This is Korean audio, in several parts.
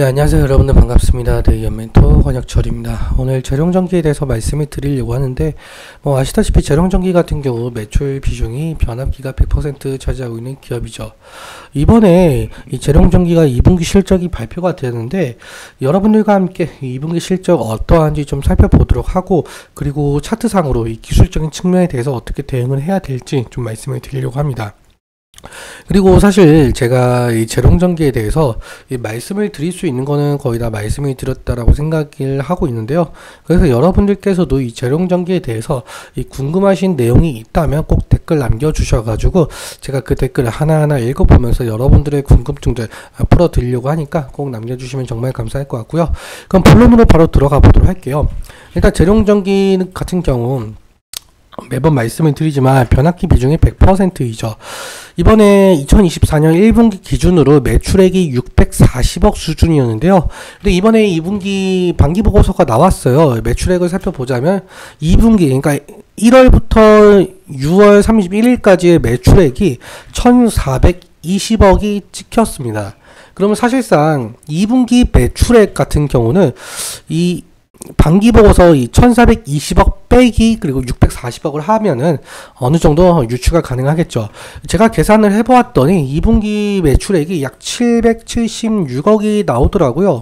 네, 안녕하세요. 여러분들 반갑습니다. 데이언 멘토 권혁철입니다. 오늘 재룡전기에 대해서 말씀을 드리려고 하는데, 아시다시피 재룡전기 같은 경우 매출 비중이 변압기가 100% 차지하고 있는 기업이죠. 이번에 이 재룡전기가 2분기 실적이 발표가 되는데, 여러분들과 함께 2분기 실적 어떠한지 좀 살펴보도록 하고, 그리고 차트상으로 이 기술적인 측면에 대해서 어떻게 대응을 해야 될지 좀 말씀을 드리려고 합니다. 그리고 사실 제가 이 재룡전기에 대해서 이 말씀을 드릴 수 있는 거는 거의 다 말씀을 드렸다라고 생각을 하고 있는데요. 그래서 여러분들께서도 이 재룡전기에 대해서 이 궁금하신 내용이 있다면 꼭 댓글 남겨주셔가지고 제가 그 댓글을 하나하나 읽어보면서 여러분들의 궁금증들 풀어드리려고 하니까 꼭 남겨주시면 정말 감사할 것 같고요. 그럼 본론으로 바로 들어가 보도록 할게요. 일단 재룡전기 같은 경우 매번 말씀을 드리지만 변압기 비중이 100%이죠. 이번에 2024년 1분기 기준으로 매출액이 640억 수준이었는데요. 근데 이번에 2분기 반기 보고서가 나왔어요. 매출액을 살펴보자면 2분기, 그러니까 1월부터 6월 31일까지의 매출액이 1,420억이 찍혔습니다. 그러면 사실상 2분기 매출액 같은 경우는 이 반기 보고서 이 1420억 빼기 그리고 640억을 하면은 어느 정도 유추가 가능하겠죠. 제가 계산을 해보았더니 2분기 매출액이 약 776억이 나오더라고요.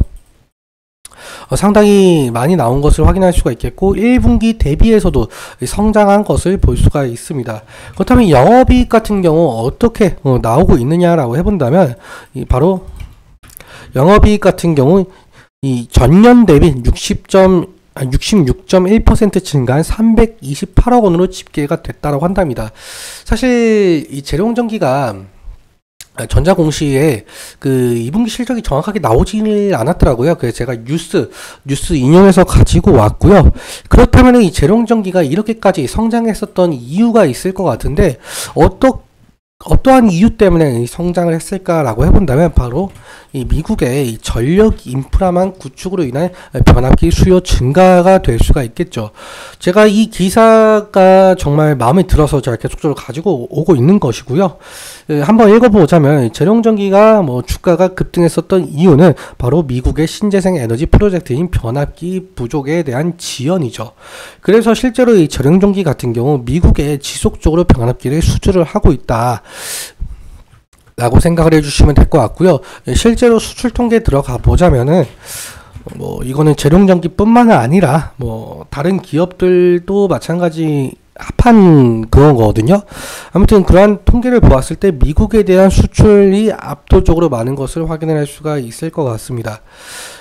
상당히 많이 나온 것을 확인할 수가 있겠고 1분기 대비해서도 성장한 것을 볼 수가 있습니다. 그렇다면 영업이익 같은 경우 어떻게 나오고 있느냐라고 해본다면 바로 영업이익 같은 경우 이 전년 대비 66.1% 증가한 328억 원으로 집계가 됐다고 한답니다. 사실 이 재룡전기가 전자공시에 그 2분기 실적이 정확하게 나오지는 않았더라고요. 그래서 제가 뉴스 인용해서 가지고 왔고요. 그렇다면 이 재룡전기가 이렇게까지 성장했었던 이유가 있을 것 같은데 어떠한 이유 때문에 성장을 했을까라고 해본다면 바로 이 미국의 이 전력 인프라망 구축으로 인한 변압기 수요 증가가 될 수가 있겠죠. 제가 이 기사가 정말 마음에 들어서 제가 계속적으로 가지고 오고 있는 것이고요. 한번 읽어보자면 재룡전기가 주가가 급등했었던 이유는 바로 미국의 신재생 에너지 프로젝트인 변압기 부족에 대한 지연이죠. 그래서 실제로 이 재룡전기 같은 경우 미국에 지속적으로 변압기를 수주를 하고 있다 라고 생각을 해주시면 될 것 같고요. 실제로 수출 통계에 들어가 보자면은 이거는 재룡전기 뿐만 아니라 다른 기업들도 마찬가지 합한 그런 거거든요. 아무튼 그러한 통계를 보았을 때 미국에 대한 수출이 압도적으로 많은 것을 확인할 수가 있을 것 같습니다.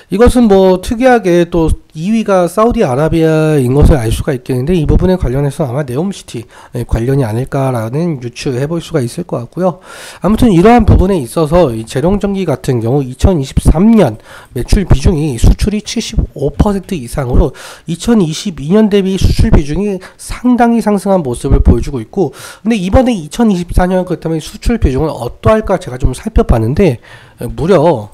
이것은 특이하게 또 2위가 사우디아라비아인 것을 알 수가 있겠는데 이 부분에 관련해서 아마 네옴시티 관련이 아닐까라는 유추해 볼 수가 있을 것 같고요. 아무튼 이러한 부분에 있어서 이 재룡전기 같은 경우 2023년 매출 비중이 수출이 75% 이상으로 2022년 대비 수출 비중이 상당히 상승한 모습을 보여주고 있고, 근데 이번에 2024년 그렇다면 수출 비중은 어떠할까 제가 좀 살펴봤는데 무려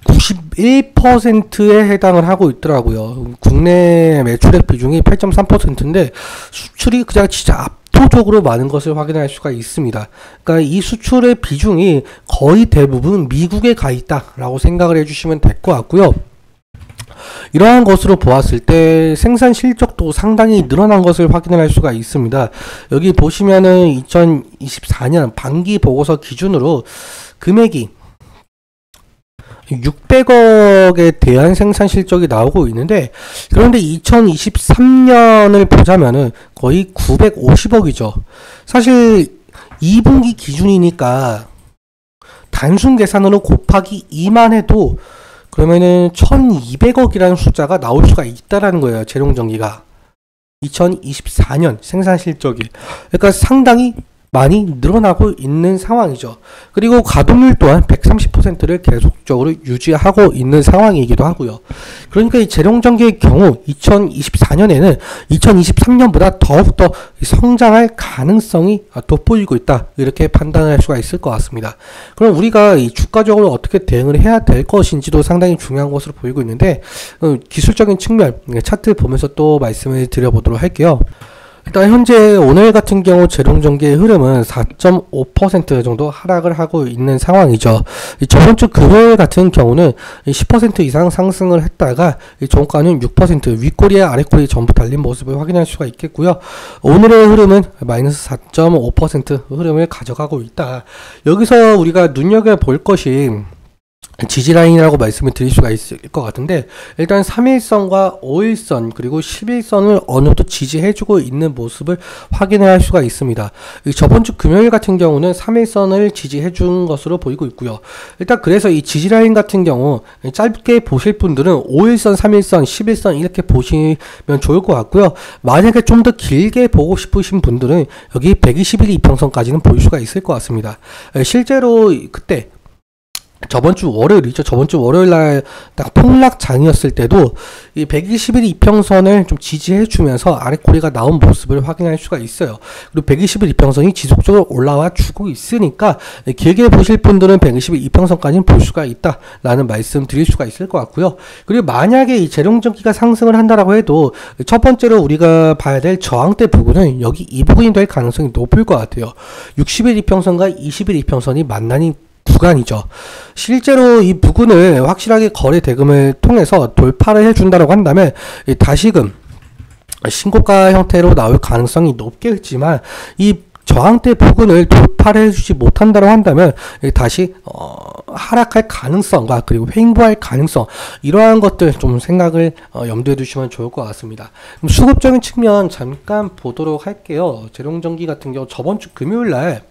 91%에 해당을 하고 있더라고요. 국내 매출액 비중이 8.3%인데 수출이 그냥 진짜 압도적으로 많은 것을 확인할 수가 있습니다. 그러니까 이 수출의 비중이 거의 대부분 미국에 가 있다라고 생각을 해주시면 될 것 같고요. 이러한 것으로 보았을 때 생산 실적도 상당히 늘어난 것을 확인할 수가 있습니다. 여기 보시면은 2024년 반기 보고서 기준으로 금액이 600억에 대한 생산 실적이 나오고 있는데, 그런데 2023년을 보자면은 거의 950억이죠. 사실 2분기 기준이니까 단순 계산으로 곱하기 2만 해도 그러면은 1200억이라는 숫자가 나올 수가 있다라는 거예요. 재룡전기가 2024년 생산 실적이. 그러니까 상당히 많이 늘어나고 있는 상황이죠. 그리고 가동률 또한 130%를 계속적으로 유지하고 있는 상황이기도 하고요. 그러니까 이 재룡전기의 경우 2024년에는 2023년보다 더욱더 성장할 가능성이 돋보이고 있다, 이렇게 판단할 수가 있을 것 같습니다. 그럼 우리가 이 주가적으로 어떻게 대응을 해야 될 것인지도 상당히 중요한 것으로 보이고 있는데, 기술적인 측면 차트 보면서 또 말씀을 드려보도록 할게요. 일단 현재 오늘 같은 경우 재롱전기의 흐름은 4.5% 정도 하락을 하고 있는 상황이죠. 저번 주 금요일 같은 경우는 10% 이상 상승을 했다가 종가는 6% 윗꼬리에 아랫꼬리 전부 달린 모습을 확인할 수가 있겠고요. 오늘의 흐름은 마이너스 4.5% 흐름을 가져가고 있다. 여기서 우리가 눈여겨볼 것이 지지라인이라고 말씀을 드릴 수가 있을 것 같은데, 일단 3일선과 5일선 그리고 11선을 어느 정도 지지해주고 있는 모습을 확인할 수가 있습니다. 저번 주 금요일 같은 경우는 3일선을 지지해준 것으로 보이고 있고요. 일단 그래서 이 지지라인 같은 경우 짧게 보실 분들은 5일선, 3일선, 11선 이렇게 보시면 좋을 것 같고요. 만약에 좀 더 길게 보고 싶으신 분들은 여기 120일 이평선까지는 볼 수가 있을 것 같습니다. 실제로 그때 저번 주 월요일 날 딱 폭락장이었을 때도 이 120일 이평선을 좀 지지해 주면서 아랫꼬리가 나온 모습을 확인할 수가 있어요. 그리고 120일 이평선이 지속적으로 올라와 주고 있으니까 길게 보실 분들은 120일 이평선까지는 볼 수가 있다라는 말씀 드릴 수가 있을 것 같고요. 그리고 만약에 이 재롱전기가 상승을 한다라고 해도 첫 번째로 우리가 봐야 될 저항대 부분은 여기 이 부분이 될 가능성이 높을 것 같아요. 60일 이평선과 20일 이평선이 만나는 구간이죠. 실제로 이 부근을 확실하게 거래 대금을 통해서 돌파를 해준다라고 한다면 다시금 신고가 형태로 나올 가능성이 높겠지만, 이 저항대 부근을 돌파를 해주지 못한다고 한다면 다시 하락할 가능성과 그리고 횡보할 가능성, 이러한 것들 좀 생각을 염두에 두시면 좋을 것 같습니다. 그럼 수급적인 측면 잠깐 보도록 할게요. 재롱전기 같은 경우 저번 주 금요일날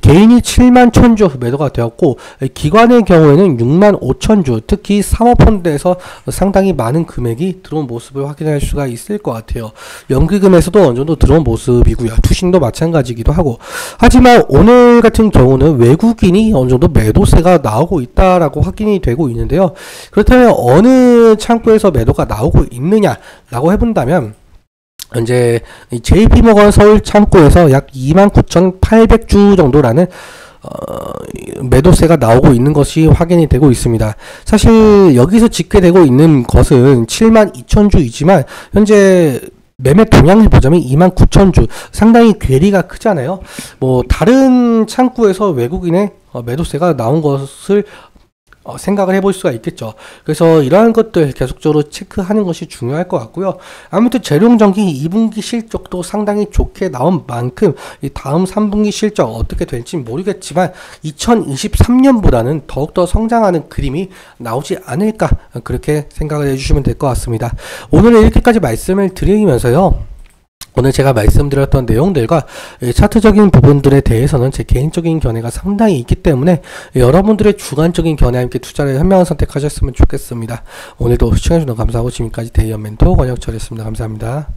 개인이 7만 1000주 매도가 되었고, 기관의 경우에는 6만 5000주, 특히 사모펀드에서 상당히 많은 금액이 들어온 모습을 확인할 수가 있을 것 같아요. 연기금에서도 어느 정도 들어온 모습이고요. 투신도 마찬가지이기도 하고. 하지만 오늘 같은 경우는 외국인이 어느 정도 매도세가 나오고 있다라고 확인이 되고 있는데요. 그렇다면 어느 창구에서 매도가 나오고 있느냐라고 해본다면, 현재 JP모건 서울 창구에서 약 29,800주 정도라는 매도세가 나오고 있는 것이 확인이 되고 있습니다. 사실 여기서 집계되고 있는 것은 72,000주이지만 현재 매매 동향을 보자면 29,000주, 상당히 괴리가 크잖아요. 뭐 다른 창구에서 외국인의 매도세가 나온 것을 생각을 해볼 수가 있겠죠. 그래서 이러한 것들 계속적으로 체크하는 것이 중요할 것 같고요. 아무튼 재롱전기 2분기 실적도 상당히 좋게 나온 만큼 이 다음 3분기 실적 어떻게 될지 모르겠지만 2023년보다는 더욱더 성장하는 그림이 나오지 않을까, 그렇게 생각을 해주시면 될 것 같습니다. 오늘은 이렇게까지 말씀을 드리면서요, 오늘 제가 말씀드렸던 내용들과 차트적인 부분들에 대해서는 제 개인적인 견해가 상당히 있기 때문에 여러분들의 주관적인 견해와 함께 투자를 현명한 선택하셨으면 좋겠습니다. 오늘도 시청해주셔서 감사하고, 지금까지 대의연 멘토 권혁철이었습니다. 감사합니다.